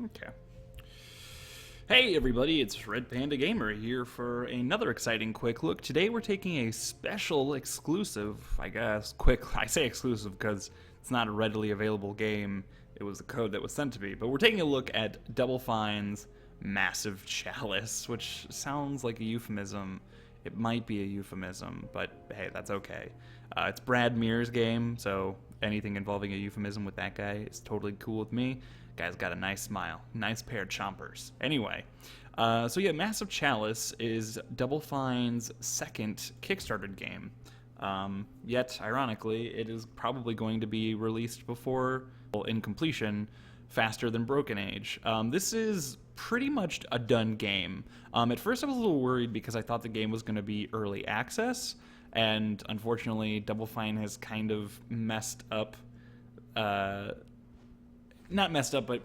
Okay. Hey everybody, it's Red Panda Gamer here for another exciting quick look. Today we're taking a special exclusive, I guess, I say exclusive because it's not a readily available game. It was a code that was sent to me. But we're taking a look at Double Fine's Massive Chalice, which sounds like a euphemism. It might be a euphemism, but hey, that's okay. It's Brad Mear's game, so anything involving a euphemism with that guy is totally cool with me. Guy's got a nice smile, nice pair of chompers. Anyway, so yeah, Massive Chalice is Double Fine's second Kickstarter game. Yet, ironically, it is probably going to be released before, well, in completion, faster than Broken Age. This is pretty much a done game. At first I was a little worried because I thought the game was going to be early access, and unfortunately Double Fine has kind of messed up, not messed up, but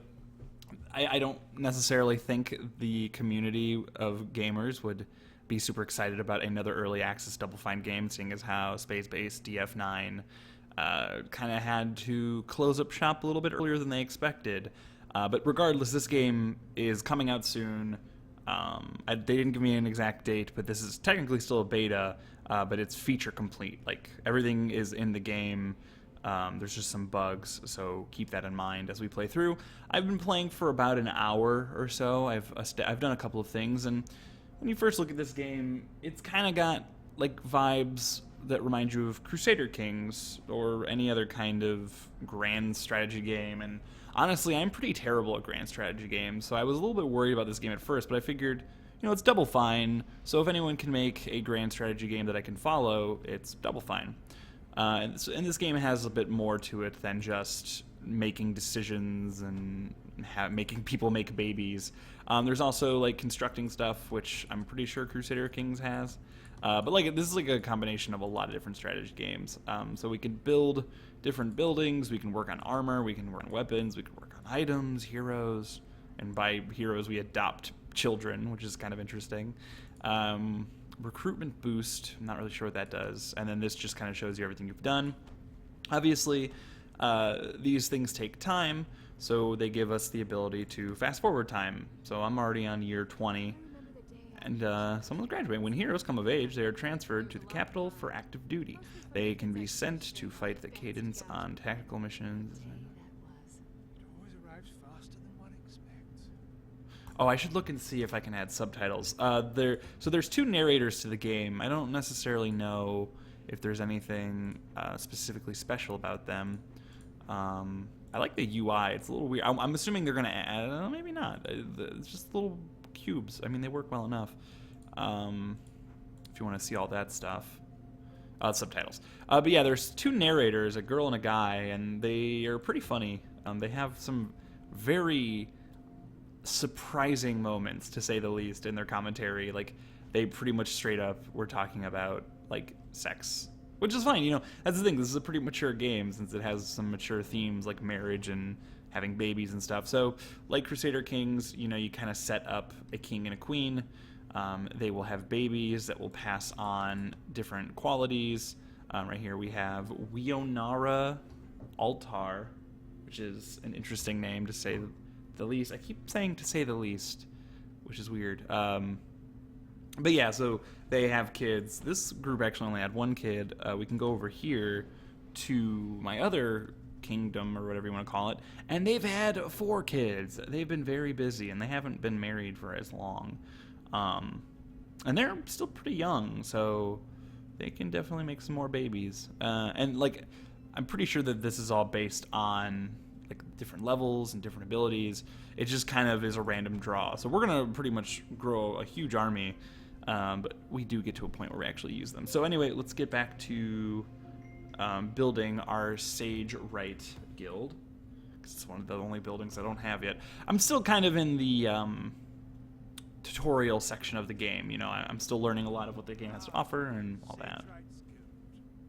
I don't necessarily think the community of gamers would be super excited about another early access Double Fine game, seeing as how space-based DF9 kind of had to close up shop a little bit earlier than they expected. But regardless, this game is coming out soon. They didn't give me an exact date, but this is technically still a beta, but it's feature complete. Like, everything is in the game. There's just some bugs, so keep that in mind as we play through. I've been playing for about an hour or so. I've done a couple of things, and when you first look at this game, it's kind of got like vibes that remind you of Crusader Kings or any other kind of grand strategy game. And honestly, I'm pretty terrible at grand strategy games, so I was a little bit worried about this game at first, but I figured, it's Double Fine, so if anyone can make a grand strategy game that I can follow, it's Double Fine. And this game has a bit more to it than just making decisions and making people make babies. There's also like constructing stuff, which I'm pretty sure Crusader Kings has. But like this is like a combination of a lot of different strategy games. So we can build different buildings, we can work on armor, we can work on weapons, we can work on items, heroes, and by heroes we adopt children, which is kind of interesting. Recruitment boost, I'm not really sure what that does. And then this just kind of shows you everything you've done. Obviously, these things take time, so they give us the ability to fast forward time. So I'm already on year 20, and someone's graduating. When heroes come of age, they are transferred to the capital for active duty. They can be sent to fight the cadence on tactical missions. Oh, I should look and see if I can add subtitles. So there's two narrators to the game. I don't necessarily know if there's anything specifically special about them. I like the UI. It's a little weird. I'm assuming they're going to add... maybe not. It's just little cubes. I mean, they work well enough. If you want to see all that stuff. Subtitles. But yeah, there's two narrators, a girl and a guy, and they are pretty funny. They have some very surprising moments, to say the least, in their commentary. Like, they pretty much straight up were talking about like sex, which is fine. That's the thing, this is a pretty mature game since it has some mature themes like marriage and having babies and stuff. So like Crusader Kings, you kind of set up a king and a queen. They will have babies that will pass on different qualities. Right here we have Wionara Altar, which is an interesting name to say the least. I keep saying to say the least, which is weird. But yeah, so they have kids. This group actually only had one kid. We can go over here to my other kingdom, or whatever you want to call it, and they've had 4 kids. They've been very busy, and they haven't been married for as long. And they're still pretty young, so they can definitely make some more babies. And like, I'm pretty sure that this is all based on like different levels and different abilities. It just kind of is a random draw. So we're gonna pretty much grow a huge army, but we do get to a point where we actually use them. So anyway, let's get back to building our Sage Right Guild, because it's one of the only buildings I don't have yet. I'm still kind of in the tutorial section of the game. I'm still learning a lot of what the game has to offer and all that.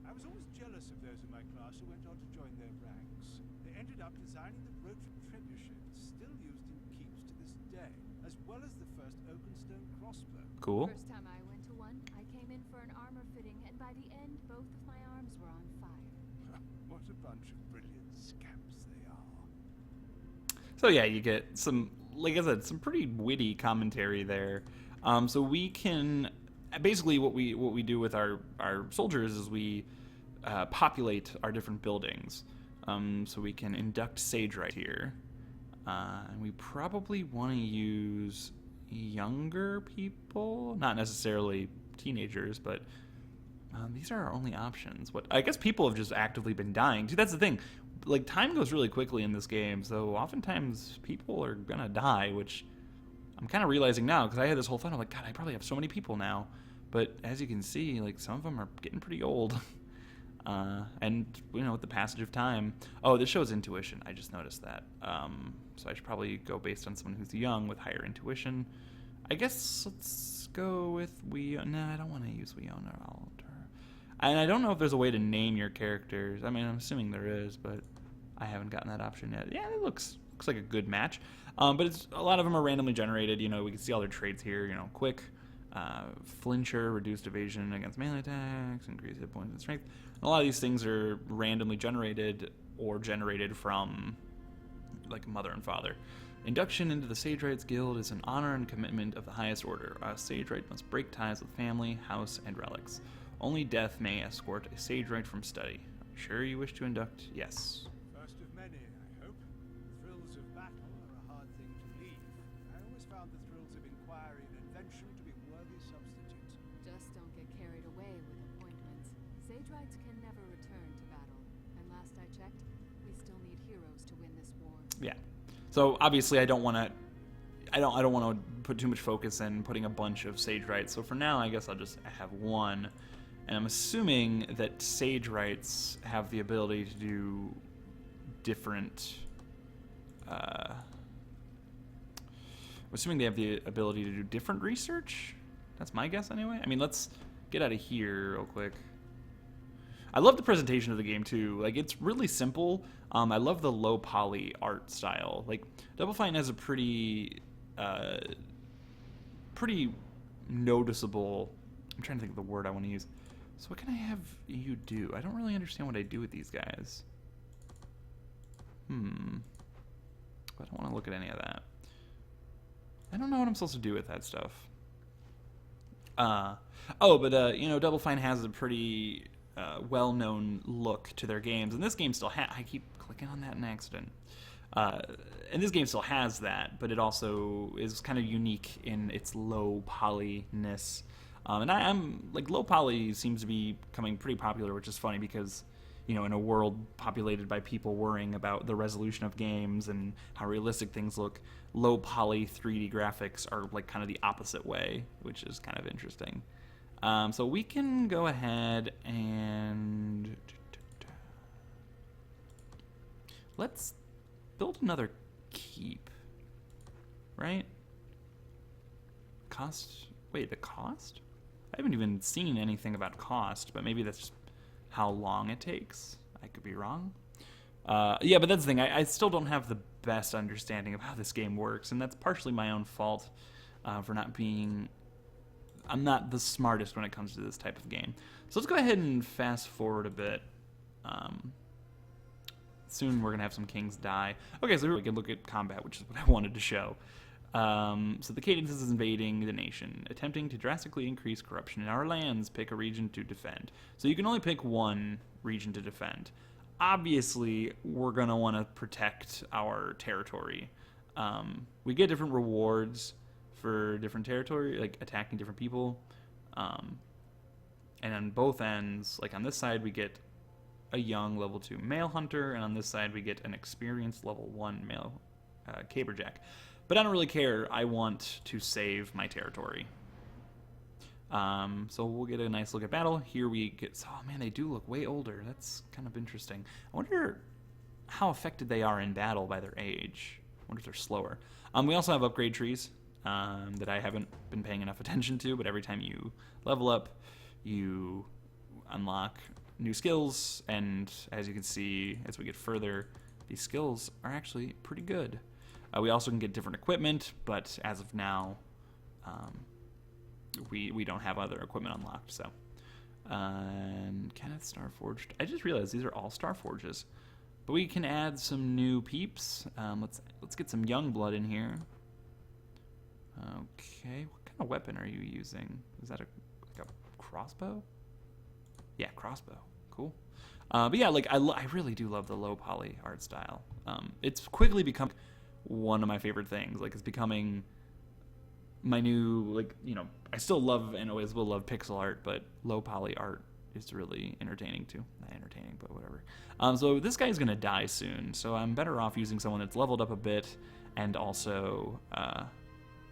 I was always jealous of those in my class who went on to join their ranks. They ended up designing the brooch trebuchet still used in keeps to this day, as well as the first oak and stone crossbow. Cool. First time I went to one, I came in for an armor fitting, and by the end, both of my arms were on fire. What a bunch of brilliant scamps they are. So yeah, you get some like I said, some pretty witty commentary there. So we can basically what we do with our soldiers is we populate our different buildings. So we can induct sage right here, and we probably want to use younger people, not necessarily teenagers, but these are our only options. What I guess people have just actively been dying. See, that's the thing. Like, time goes really quickly in this game, so oftentimes people are gonna die, which I'm kind of realizing now, because I had this whole thought, I'm like, God, I probably have so many people now. But as you can see, like, some of them are getting pretty old. And, you know, with the passage of time... Oh, this shows intuition. I just noticed that. So I should probably go based on someone who's young with higher intuition. I guess let's go with Nah, I don't want to use Leona or Alder. And I don't know if there's a way to name your characters. I mean, I'm assuming there is, but I haven't gotten that option yet. Yeah, it looks like a good match. But it's a lot of them are randomly generated. You know, we can see all their traits here. You know, quick, flincher, reduced evasion against melee attacks, increased hit points and strength. And a lot of these things are randomly generated or generated from, like, mother and father. Induction into the Sage Rights Guild is an honor and commitment of the highest order. A Sage Right must break ties with family, house, and relics. Only death may escort a Sage Right from study. Are you sure you wish to induct? Yes. First of many, I hope. The thrills of battle are a hard thing to leave. I always found the thrills of inquiry and invention to be worthy substitutes. Just don't get carried away with appointments. Sage Rights can never return to battle. And last I checked, we still need heroes to win this war. Yeah. So obviously I don't want to put too much focus in putting a bunch of Sage Rights. So for now, I guess I'll just have one. And I'm assuming that Sage Rights have the ability to do different... I'm assuming they have the ability to do different research? That's my guess anyway. I mean, let's get out of here real quick. I love the presentation of the game too. Like, it's really simple. I love the low poly art style. Like, Double Fine has a pretty noticeable... I'm trying to think of the word I want to use. So what can I have you do? I don't really understand what I do with these guys. I don't want to look at any of that. I don't know what I'm supposed to do with that stuff. You know, Double Fine has a pretty well-known look to their games, and this game still I keep clicking on that in accident. And this game still has that, but it also is kind of unique in its low polyness. And I'm like, low poly seems to be becoming pretty popular, which is funny because, you know, in a world populated by people worrying about the resolution of games and how realistic things look, low poly 3D graphics are like kind of the opposite way, which is kind of interesting. So we can go ahead and let's build another keep, right? Wait, the cost? I haven't even seen anything about cost, but maybe that's just how long it takes. I could be wrong. Yeah, but that's the thing. I still don't have the best understanding of how this game works, and that's partially my own fault for not being... I'm not the smartest when it comes to this type of game. So let's go ahead and fast forward a bit. Soon we're going to have some kings die. Okay, so we can look at combat, which is what I wanted to show. So the cadence is invading the nation, attempting to drastically increase corruption in our lands. Pick a region to defend. So you can only pick one region to defend. Obviously, we're going to want to protect our territory. We get different rewards for different territory, like attacking different people. And on both ends, like on this side, we get a young level 2 male hunter, and on this side, we get an experienced level 1 male caberjack. But I don't really care. I want to save my territory. So we'll get a nice look at battle. Here we get... Oh, man, they do look way older. That's kind of interesting. I wonder how affected they are in battle by their age. I wonder if they're slower. We also have upgrade trees that I haven't been paying enough attention to, but every time you level up, you unlock new skills. And as you can see, as we get further, these skills are actually pretty good. We also can get different equipment, but as of now, we don't have other equipment unlocked. So, Kenneth Starforged. I just realized these are all Starforges, but we can add some new peeps. Let's get some young blood in here. Okay, what kind of weapon are you using? Is that like a crossbow? Yeah, crossbow. Cool. But yeah, like I really do love the low poly art style. It's quickly become one of my favorite things. Like it's becoming my new, like, you know, I still love and always will love pixel art, but low poly art is really entertaining too. Not entertaining, but whatever. So this guy's gonna die soon, so I'm better off using someone that's leveled up a bit, and also,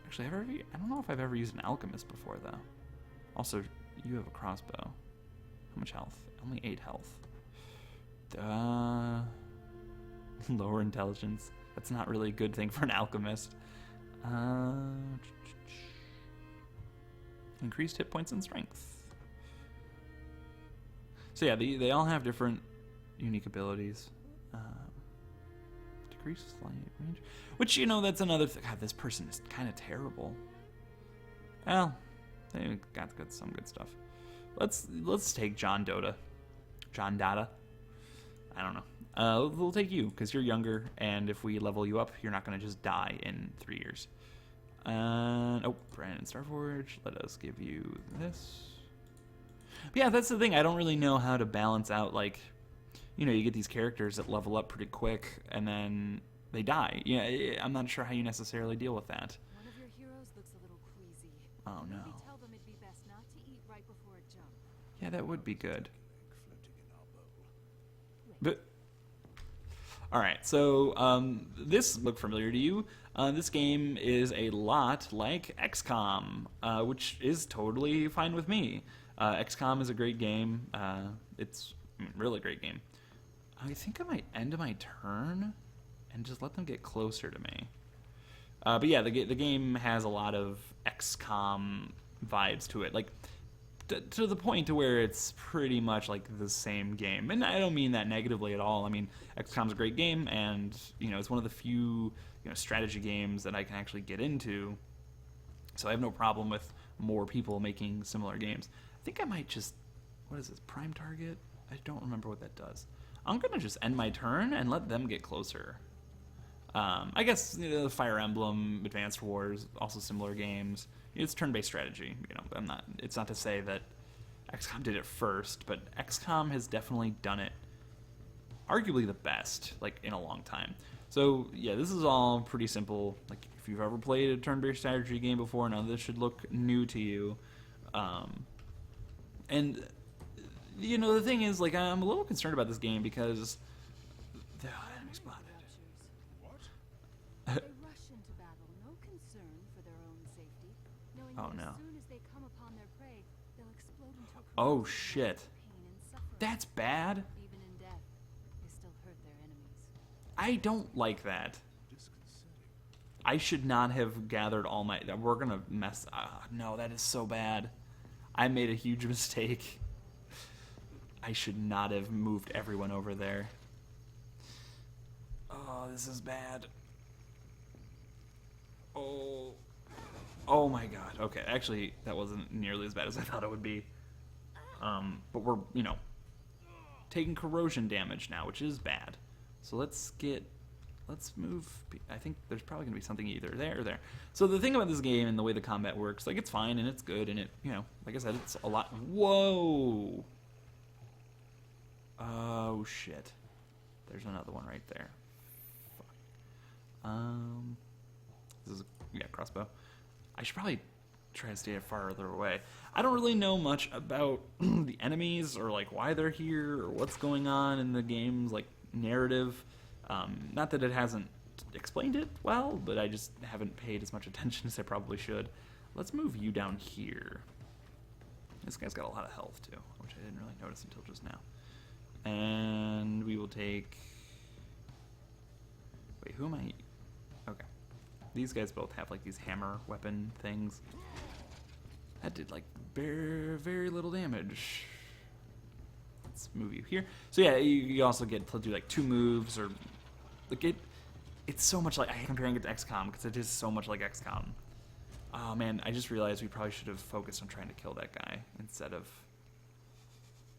actually, I don't know if I've ever used an alchemist before though. Also, you have a crossbow. How much health? Only 8 health. Lower intelligence. That's not really a good thing for an alchemist. Increased hit points and strength. So yeah, they all have different unique abilities. Decreased flight range. Which, you know, that's another thing. God, this person is kind of terrible. Well, they got some good stuff. Let's take John Dota. John Dada. I don't know. We'll take you, because you're younger, and if we level you up, you're not going to just die in 3 years. Oh, Brandon Starforge. Let us give you this. But yeah, that's the thing. I don't really know how to balance out, like, you know, you get these characters that level up pretty quick, and then they die. Yeah, I'm not sure how you necessarily deal with that. One of your heroes looks a little queasy. Oh, no. Maybe tell them it'd be best not to eat right before a jump. Yeah, that would be good. But all right, so this looked familiar to you. This game is a lot like XCOM, which is totally fine with me. XCOM is a great game. It's a really great game. I think I might end my turn and just let them get closer to me. But yeah, the game has a lot of XCOM vibes to it. Like, to the point to where it's pretty much like the same game. And I don't mean that negatively at all. I mean, XCOM's a great game, and, you know, it's one of the few, you know, strategy games that I can actually get into. So I have no problem with more people making similar games. I think I might just, what is this, prime target? I don't remember what that does. I'm going to just end my turn and let them get closer. I guess, you know, the Fire Emblem, Advanced Wars, also similar games. It's turn-based strategy. You know, it's not to say that XCOM did it first, but XCOM has definitely done it arguably the best, like, in a long time. So yeah, this is all pretty simple. Like, if you've ever played a turn-based strategy game before, none of this should look new to you. And you know, the thing is, like, I'm a little concerned about this game because the enemy spotted. What? They rush into battle, no concern for their own safety, knowing Oh, that no. as soon as they come upon their prey, they'll explode into a Oh, corrosive shit. mass of pain and suffering. That's bad. Even in death, they still hurt their enemies. I don't like that. Disconcerting. I should not have gathered all my... We're going to mess... no, that is so bad. I made a huge mistake. I should not have moved everyone over there. Oh, this is bad. Oh. Oh my god. Okay, actually, that wasn't nearly as bad as I thought it would be. But we're, you know, taking corrosion damage now, which is bad. So let's move. I think there's probably going to be something either there or there. So the thing about this game and the way the combat works, like, it's fine and it's good and it, you know, like I said, it's a lot. Whoa. Oh, shit. There's another one right there. Fuck. This is, yeah, crossbow. I should probably try to stay farther away. I don't really know much about the enemies or, like, why they're here or what's going on in the game's, like, narrative. Not that it hasn't explained it well, but I just haven't paid as much attention as I probably should. Let's move you down here. This guy's got a lot of health, too, which I didn't really notice until just now. And we will take... Wait, who am I... Okay. These guys both have, like, these hammer weapon things. That did, like, very, very little damage. Let's move you here. So, yeah, you also get to do, like, 2 moves, or... Like, it's so much like... I'm comparing it to XCOM, because it is so much like XCOM. Oh, man, I just realized we probably should have focused on trying to kill that guy, instead of...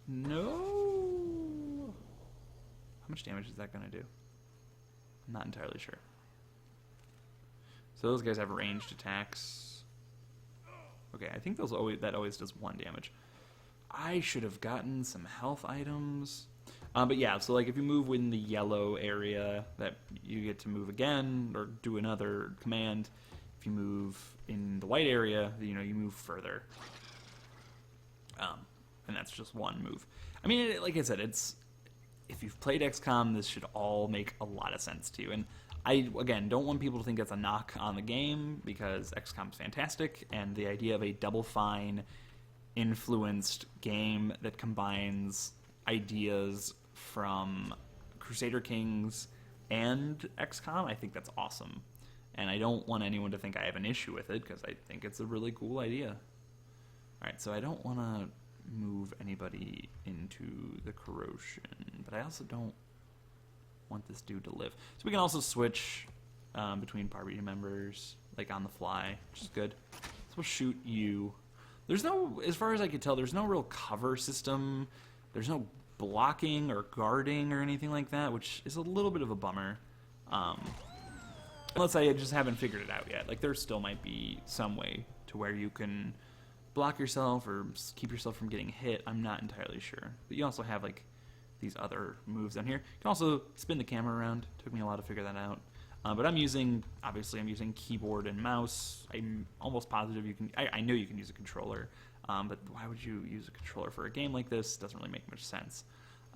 No. How much damage is that going to do? I'm not entirely sure. So those guys have ranged attacks. Okay, I think that always does 1 damage. I should have gotten some health items. But yeah, so like if you move in the yellow area, that you get to move again or do another command. If you move in the white area, you move further. And that's just 1 move. I mean, like I said, if you've played XCOM, this should all make a lot of sense to you. And I, again, don't want people to think that's a knock on the game, because XCOM's fantastic, and the idea of a Double Fine influenced game that combines ideas from Crusader Kings and XCOM, I think that's awesome. And I don't want anyone to think I have an issue with it, because I think it's a really cool idea. Alright, so I don't want to move anybody into the corrosion, but I also don't want this dude to live. So we can also switch between party members, like on the fly, which is good. So we'll shoot you. There's no, as far as I can tell, there's no real cover system. There's no blocking or guarding or anything like that, which is a little bit of a bummer. Unless I just haven't figured it out yet. Like, there still might be some way to where you can block yourself or keep yourself from getting hit. I'm not entirely sure. But you also have, like, these other moves down here. You can also spin the camera around. Took me a while to figure that out. But I'm using keyboard and mouse. I'm almost positive you can, I know you can use a controller, but why would you use a controller for a game like this? Doesn't really make much sense.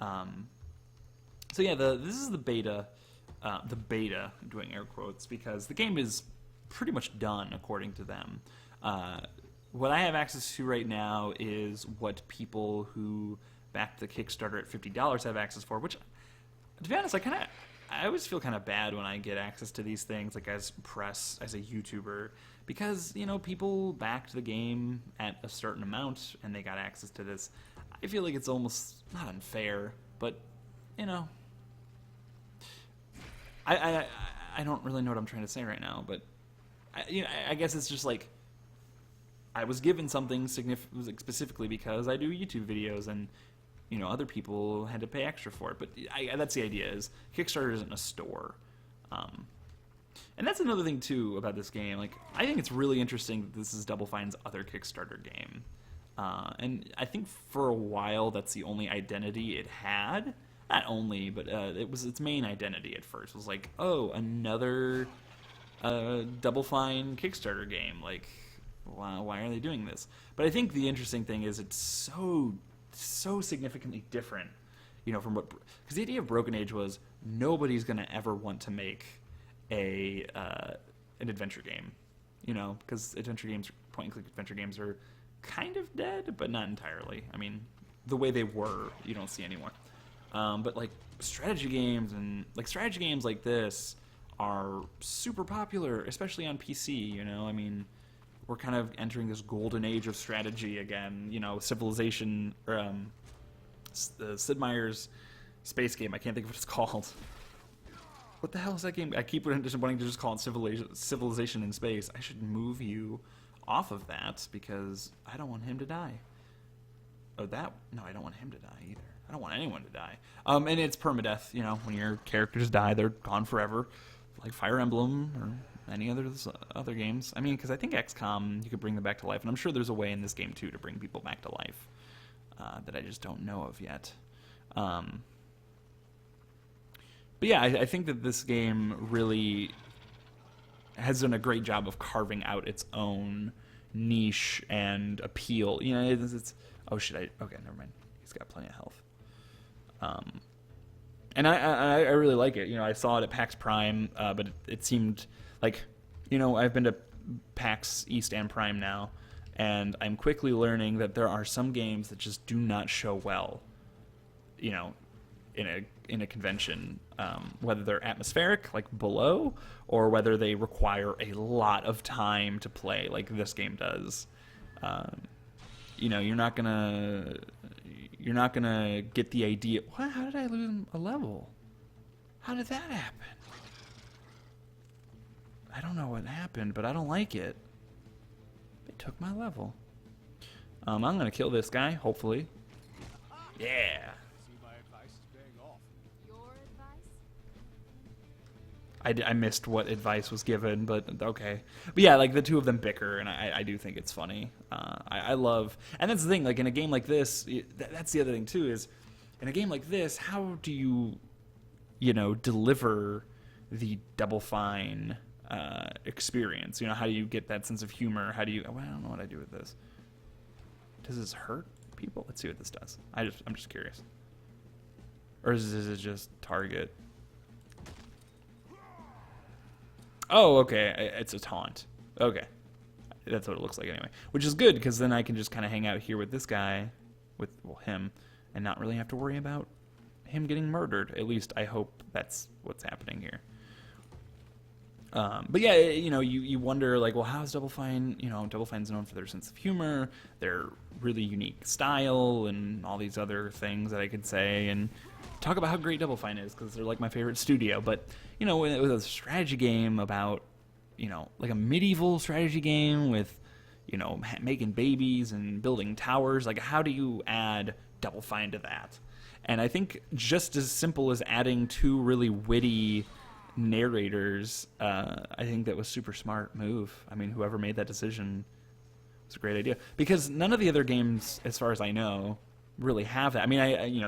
So yeah, this is the beta, doing air quotes, because the game is pretty much done according to them. What I have access to right now is what people who backed the Kickstarter at $50 have access for, which, to be honest, I always feel kind of bad when I get access to these things, like as press, as a YouTuber, because, people backed the game at a certain amount and they got access to this. I feel like it's almost not unfair, but, I don't really know what I'm trying to say right now, but, I guess it's just like, I was given something specifically because I do YouTube videos, and other people had to pay extra for it. But that's the idea, is Kickstarter isn't a store. And that's another thing, too, about this game. Like, I think it's really interesting that this is Double Fine's other Kickstarter game. And I think for a while that's the only identity it had. Not only, but it was its main identity at first. It was like, oh, another Double Fine Kickstarter game. Like, why are they doing this? But I think the interesting thing is it's so significantly different, from what, because the idea of Broken Age was nobody's going to ever want to make an adventure game, because point-and-click adventure games are kind of dead, but not entirely. I mean, the way they were, you don't see anymore. But like strategy games like this are super popular, especially on PC. I mean, we're kind of entering this golden age of strategy again. Civilization, the Sid Meier's space game. I can't think of what it's called. What the hell is that game? I keep wanting to just call it Civilization in Space. I should move you off of that because I don't want him to die. No, I don't want him to die either. I don't want anyone to die. And it's permadeath. When your characters die, they're gone forever, like Fire Emblem or any other games. I mean, because I think XCOM, you could bring them back to life, and I'm sure there's a way in this game too to bring people back to life that I just don't know of yet. But yeah, I think that this game really has done a great job of carving out its own niche and appeal. It's oh shit! Okay, never mind. He's got plenty of health. And I really like it. I saw it at PAX Prime, but it seemed like, I've been to PAX East and Prime now, and I'm quickly learning that there are some games that just do not show well, in a convention, whether they're atmospheric, like Below, or whether they require a lot of time to play, like this game does. You're not gonna get the idea. What? How did I lose a level? How did that happen? I don't know what happened, but I don't like it. They took my level. I'm gonna kill this guy, hopefully. Yeah. See, my advice is paying off. Your advice? I missed what advice was given, but okay. But yeah, like the two of them bicker, and I do think it's funny. I love, and that's the thing. Like in a game like this, that's the other thing too. Is in a game like this, how do you, deliver the Double Fine experience? How do you get that sense of humor? How do you? Well, I don't know what I do with this. Does this hurt people? Let's see what this does. I'm just curious. Or is it just target? Oh, okay. It's a taunt. Okay. That's what it looks like anyway. Which is good, because then I can just kind of hang out here with this guy, him, and not really have to worry about him getting murdered. At least I hope that's what's happening here. But yeah, you wonder, like, well, how's Double Fine? Double Fine's known for their sense of humor, their really unique style, and all these other things that I could say, and talk about how great Double Fine is, because they're like my favorite studio. But when it was a strategy game about, like a medieval strategy game with, making babies and building towers, like how do you add Double Fine to that? And I think just as simple as adding two really witty narrators, I think that was super smart move. I mean, whoever made that decision was a great idea, because none of the other games, as far as I know, really have that. I mean,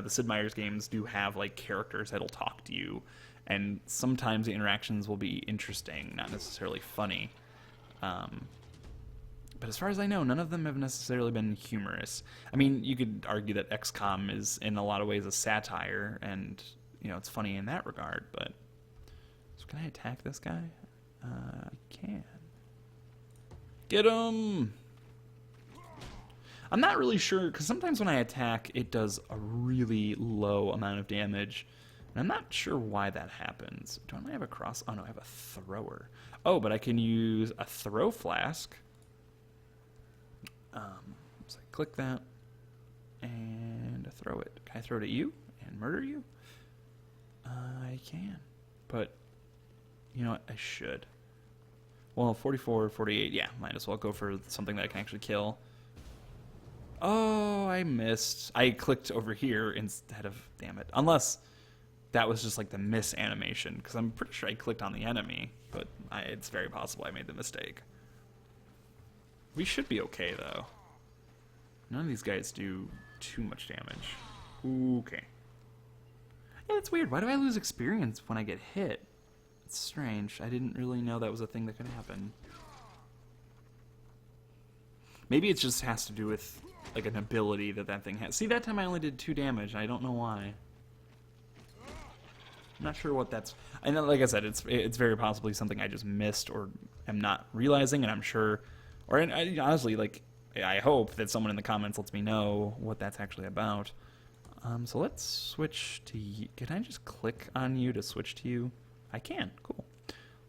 the Sid Meier's games do have like characters that'll talk to you, and sometimes the interactions will be interesting, not necessarily funny. But as far as I know, none of them have necessarily been humorous. I mean, you could argue that XCOM is in a lot of ways a satire, and it's funny in that regard. But so can I attack this guy? I can. Get him! I'm not really sure, because sometimes when I attack, it does a really low amount of damage. And I'm not sure why that happens. Don't I have a cross? Oh, no, I have a thrower. Oh, but I can use a throw flask. So I click that and throw it. Can I throw it at you and murder you? I can. But, you know what? I should. Well, 44, 48. Yeah, might as well go for something that I can actually kill. Oh, I missed. I clicked over here instead of, damn it. Unless that was just like the miss animation, because I'm pretty sure I clicked on the enemy, but it's very possible I made the mistake. We should be okay, though. None of these guys do too much damage. Okay. Yeah, that's weird. Why do I lose experience when I get hit? It's strange. I didn't really know that was a thing that could happen. Maybe it just has to do with like an ability that thing has. See, that time I only did 2 damage. I don't know why. I'm not sure what that's... I know, like I said, it's very possibly something I just missed or am not realizing, and I'm sure... Or honestly, like, I hope that someone in the comments lets me know what that's actually about. So let's switch to you. Can I just click on you to switch to you? I can. Cool.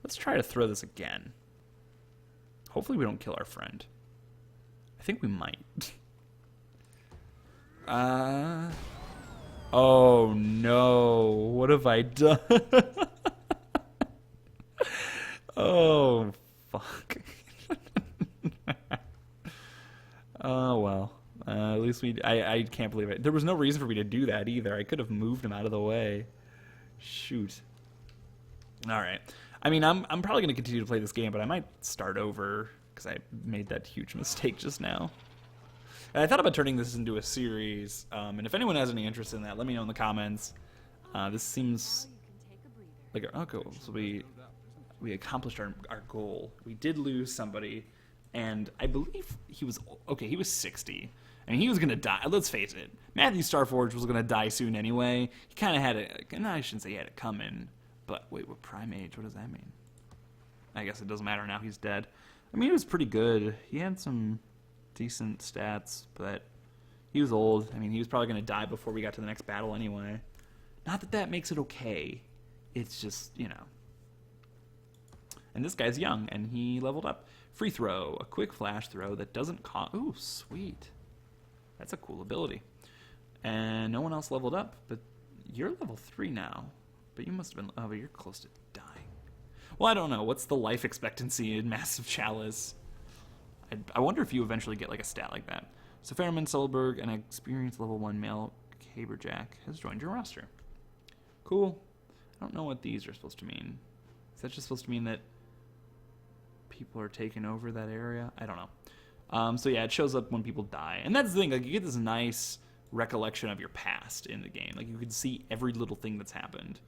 Let's try to throw this again. Hopefully we don't kill our friend. I think we might. Oh no. What have I done? Oh, fuck. Oh, well. At least I can't believe it. There was no reason for me to do that either. I could have moved him out of the way. Shoot. All right. I mean, I'm probably going to continue to play this game, but I might start over because I made that huge mistake just now. And I thought about turning this into a series, and if anyone has any interest in that, let me know in the comments. This seems like okay. So we accomplished our goal. We did lose somebody, and I believe he was 60. I mean, he was gonna die. Let's face it, Matthew Starforge was gonna die soon anyway. He kind of had it. No, I shouldn't say he had it coming. But wait, what prime age? What does that mean? I guess it doesn't matter now. He's dead. I mean, he was pretty good. He had some decent stats, but he was old. I mean, he was probably going to die before we got to the next battle anyway. Not that that makes it okay. It's just, you know. And this guy's young, and he leveled up. Free throw, a quick flash throw that doesn't cost... Ooh, sweet. That's a cool ability. And no one else leveled up, but you're level 3 now. But you must have been... Oh, but you're close to dying. Well, I don't know. What's the life expectancy in Massive Chalice? I wonder if you eventually get like a stat like that. So Fairman Solberg, an experienced level 1 male caberjack, has joined your roster. Cool. I don't know what these are supposed to mean. Is that just supposed to mean that people are taking over that area? I don't know. So yeah, it shows up when people die. And that's the thing, like, you get this nice recollection of your past in the game. Like, you can see every little thing that's happened.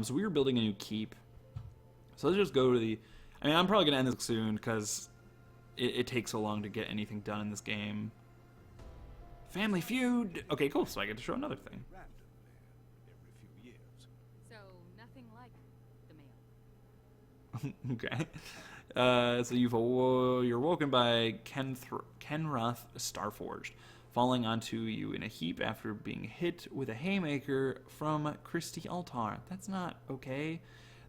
So we were building a new keep. So let's just go to the... I mean, I'm probably going to end this soon, because it takes so long to get anything done in this game. Family Feud! Okay, cool, so I get to show another thing. Randomly, every few years. So, nothing like the mail. Okay. So you're woken by Kenroth Starforged, falling onto you in a heap after being hit with a haymaker from Christy Altar. That's not okay.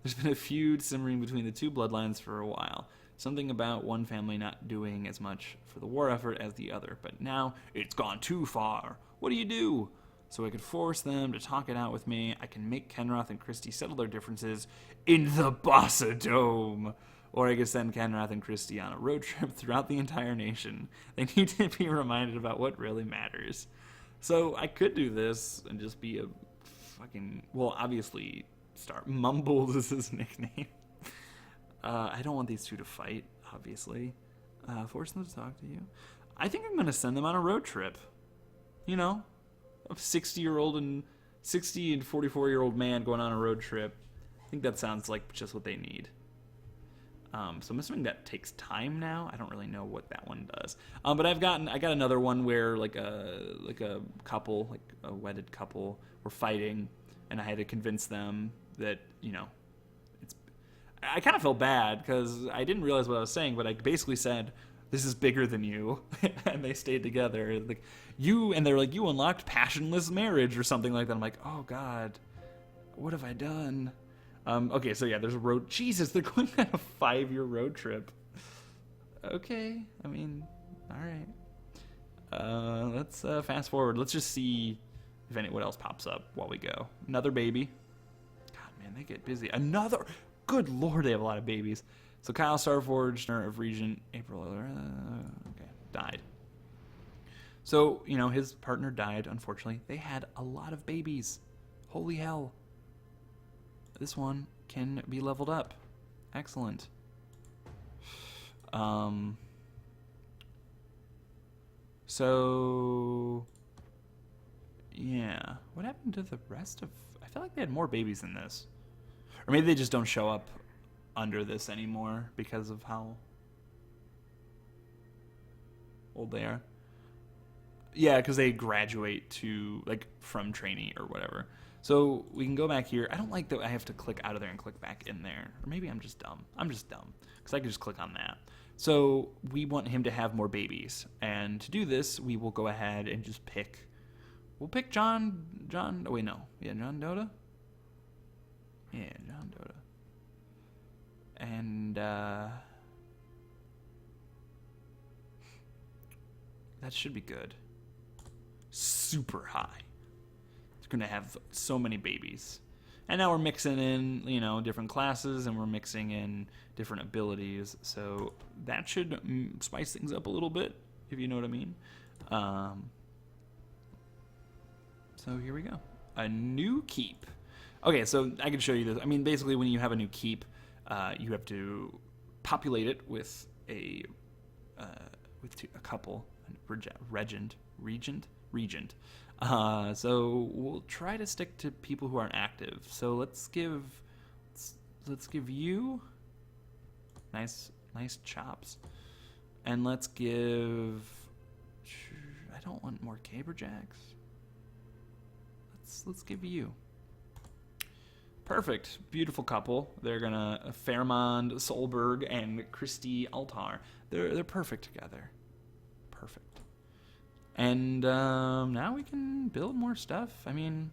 There's been a feud simmering between the two bloodlines for a while. Something about one family not doing as much for the war effort as the other, but now it's gone too far. What do you do? So I could force them to talk it out with me. I can make Kenroth and Christy settle their differences in the Bossa Dome. Or I could send Kenroth and Christy on a road trip throughout the entire nation. They need to be reminded about what really matters. So I could do this and just be a fucking... Well, obviously, Mumbles is his nickname. I don't want these two to fight, obviously. Force them to talk to you. I think I'm going to send them on a road trip. You know? A 60-year-old and 60 and 44-year-old man going on a road trip. I think that sounds like just what they need. So I'm assuming that takes time now. I don't really know what that one does. But I got another one where like a couple, like a wedded couple, were fighting, and I had to convince them that, you know, I kind of felt bad because I didn't realize what I was saying, but I basically said, "This is bigger than you," and they stayed together. Like, and they're like, "You unlocked passionless marriage" or something like that. I'm like, oh God, what have I done? Okay, so yeah, there's a road. Jesus, they're going on a 5-year road trip. Okay, I mean, all right. Let's fast forward. Let's just see if what else pops up while we go. Another baby. God, man, they get busy. Another. Good Lord, they have a lot of babies. So Kyle Starforged of Regent April. Okay, died. So, you know, his partner died, unfortunately. They had a lot of babies. Holy hell. This one can be leveled up. Excellent. So, yeah. What happened to the rest of... I feel like they had more babies than this. Or maybe they just don't show up under this anymore because of how old they are. Yeah, because they graduate to, like, from trainee or whatever. So we can go back here. I don't like that I have to click out of there and click back in there. Or maybe I'm just dumb. I'm just dumb. Because I can just click on that. So we want him to have more babies. And to do this, we will go ahead and just pick... We'll pick John... Oh, wait, no. Yeah, John Dota? Yeah, John Dota. And, that should be good. Super high. It's going to have so many babies. And now we're mixing in, you know, different classes, and we're mixing in different abilities. So that should spice things up a little bit, if you know what I mean. So here we go. A new keep. Okay, so I can show you this. I mean, basically, when you have a new keep, you have to populate it with a couple, regent. So we'll try to stick to people who aren't active. So let's give you nice chops, and let's give. I don't want more caberjacks. Let's give you. Perfect. Beautiful couple. They're gonna Fairmond Solberg and Christy Altar. They're perfect together. Perfect. And now we can build more stuff. I mean,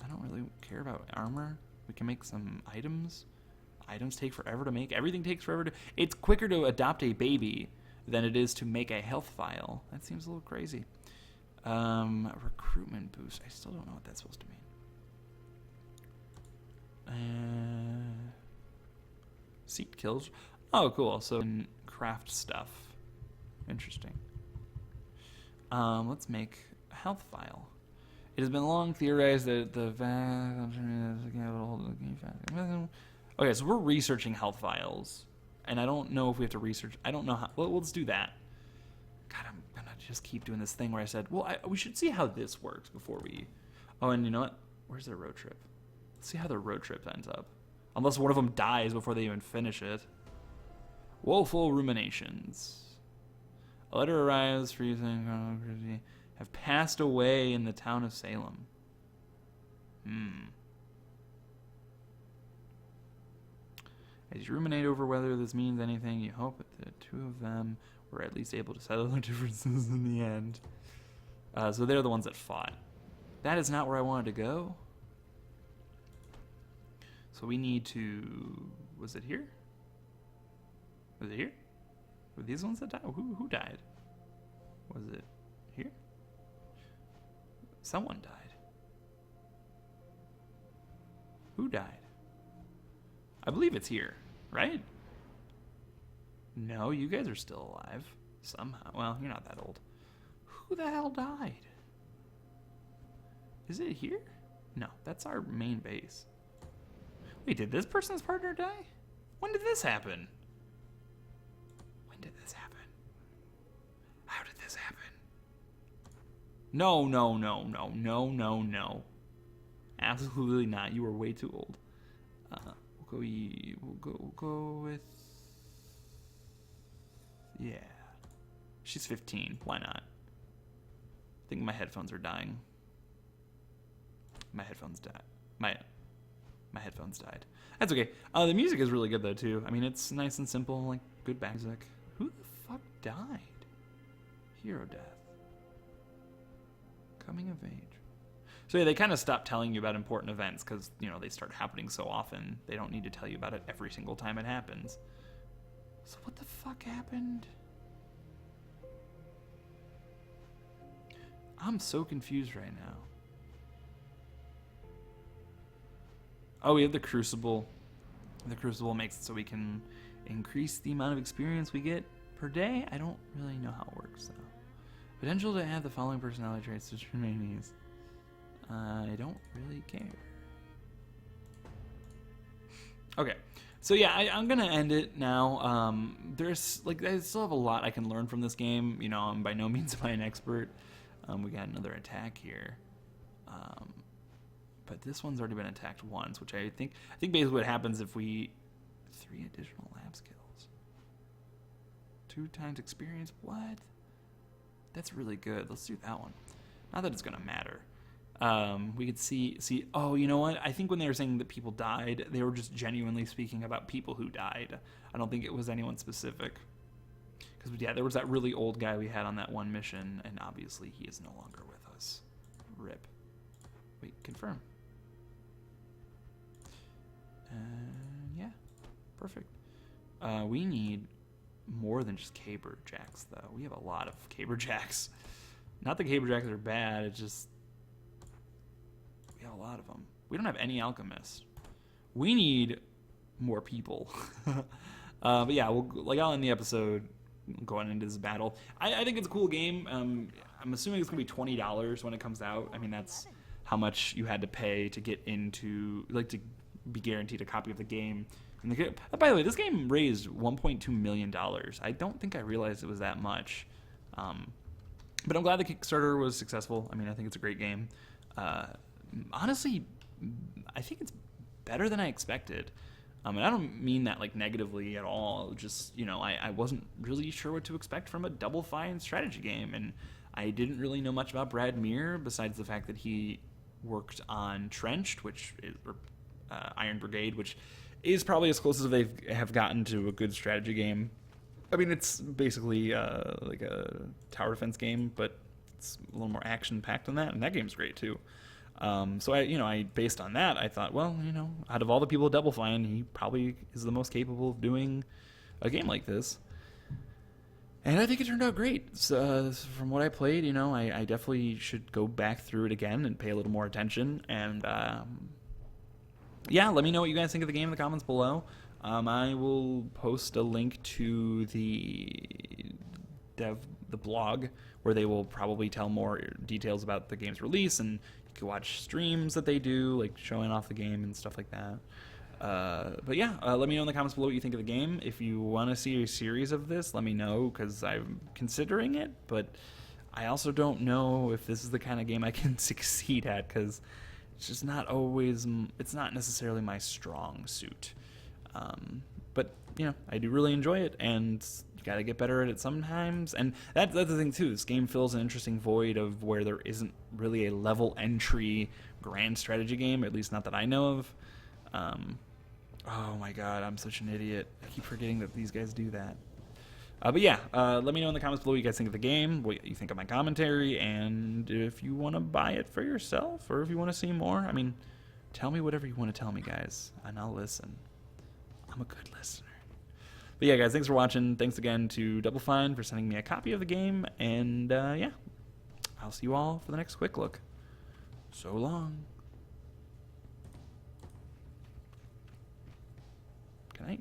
I don't really care about armor. We can make some items. Items take forever to make. Everything takes forever to... It's quicker to adopt a baby than it is to make a health file. That seems a little crazy. Recruitment boost. I still don't know what that's supposed to mean. Seat kills. Oh, cool. So craft stuff. Interesting. Let's make a health file. It has been long theorized that the Okay, so we're researching health files, and I don't know if we have to research. I don't know how. Well, let's do that. God, I'm gonna just keep doing this thing where I said, well, we should see how this works before we. Oh, and you know what? Where's their road trip? Let's see how their road trip ends up. Unless one of them dies before they even finish it. Woeful ruminations. A letter arrives for you saying have passed away in the town of Salem. As you ruminate over whether this means anything, you hope that the two of them were at least able to settle their differences in the end. So they're the ones that fought. That is not where I wanted to go. So we need to... Was it here? Was it here? Were these ones that died? Who died? Was it here? Someone died. Who died? I believe it's here, right? No, you guys are still alive. Somehow. Well, you're not that old. Who the hell died? Is it here? No, that's our main base. Wait, did this person's partner die? When did this happen? When did this happen? How did this happen? No. Absolutely not. You were way too old. We'll go with... Yeah. She's 15. Why not? I think my headphones are dying. My headphones died. My headphones died. That's okay. The music is really good though too. I mean, it's nice and simple, like good back music. Who the fuck died? Hero death. Coming of age. So yeah, they kind of stop telling you about important events because, you know, they start happening so often. They don't need to tell you about it every single time it happens. So what the fuck happened? I'm so confused right now. Oh, we have the Crucible. The Crucible makes it so we can increase the amount of experience we get per day. I don't really know how it works, though. Potential to add the following personality traits to trainees. I don't really care. Okay. So yeah, I'm gonna end it now. There's like I still have a lot I can learn from this game. You know, I'm by no means am I an expert. We got another attack here. But this one's already been attacked once, which I think basically what happens if we 3 additional lab skills. 2 times experience. What? That's really good. Let's do that one. Not that it's gonna matter. We could see. Oh, you know what? I think when they were saying that people died, they were just genuinely speaking about people who died. I don't think it was anyone specific. Because yeah, there was that really old guy we had on that one mission, and obviously he is no longer with us. RIP. Wait, confirm. Yeah, perfect. We need more than just caber jacks, though. We have a lot of caber jacks. Not that caber jacks are bad. It's just we have a lot of them. We don't have any alchemists. We need more people. But yeah, I'll end the episode going into this battle. I think it's a cool game. I'm assuming it's gonna be $20 when it comes out. I mean, that's how much you had to pay to get into, like, to be guaranteed a copy of the game. And by the way, this game raised $1.2 million. I don't think I realized it was that much. But I'm glad the Kickstarter was successful. I mean, I think it's a great game. Honestly, I think it's better than I expected. And I don't mean that like negatively at all. Just, you know, I wasn't really sure what to expect from a Double Fine strategy game. And I didn't really know much about Brad Meir besides the fact that he worked on Trenched, which is Iron Brigade, which is probably as close as they have gotten to a good strategy game. I mean, it's basically like a tower defense game, but it's a little more action-packed than that, and that game's great too. So I based on that, I thought, well, you know, out of all the people at Double Fine, he probably is the most capable of doing a game like this. And I think it turned out great. So, from what I played, you know, I definitely should go back through it again and pay a little more attention. And yeah, let me know what you guys think of the game in the comments below. I will post a link to the blog where they will probably tell more details about the game's release, and you can watch streams that they do, like showing off the game and stuff like that. But yeah, let me know in the comments below what you think of the game. If you want to see a series of this, let me know, because I'm considering it, but I also don't know if this is the kind of game I can succeed at, because it's just not always, it's not necessarily my strong suit. But, you know, I do really enjoy it, and you gotta get better at it sometimes. And that's the thing, too. This game fills an interesting void of where there isn't really a level entry grand strategy game, at least not that I know of. Oh my god, I'm such an idiot. I keep forgetting that these guys do that. But yeah, let me know in the comments below what you guys think of the game, what you think of my commentary, and if you want to buy it for yourself, or if you want to see more. I mean, tell me whatever you want to tell me, guys, and I'll listen. I'm a good listener. But yeah, guys, thanks for watching. Thanks again to Double Fine for sending me a copy of the game, and yeah, I'll see you all for the next quick look. So long. Good night.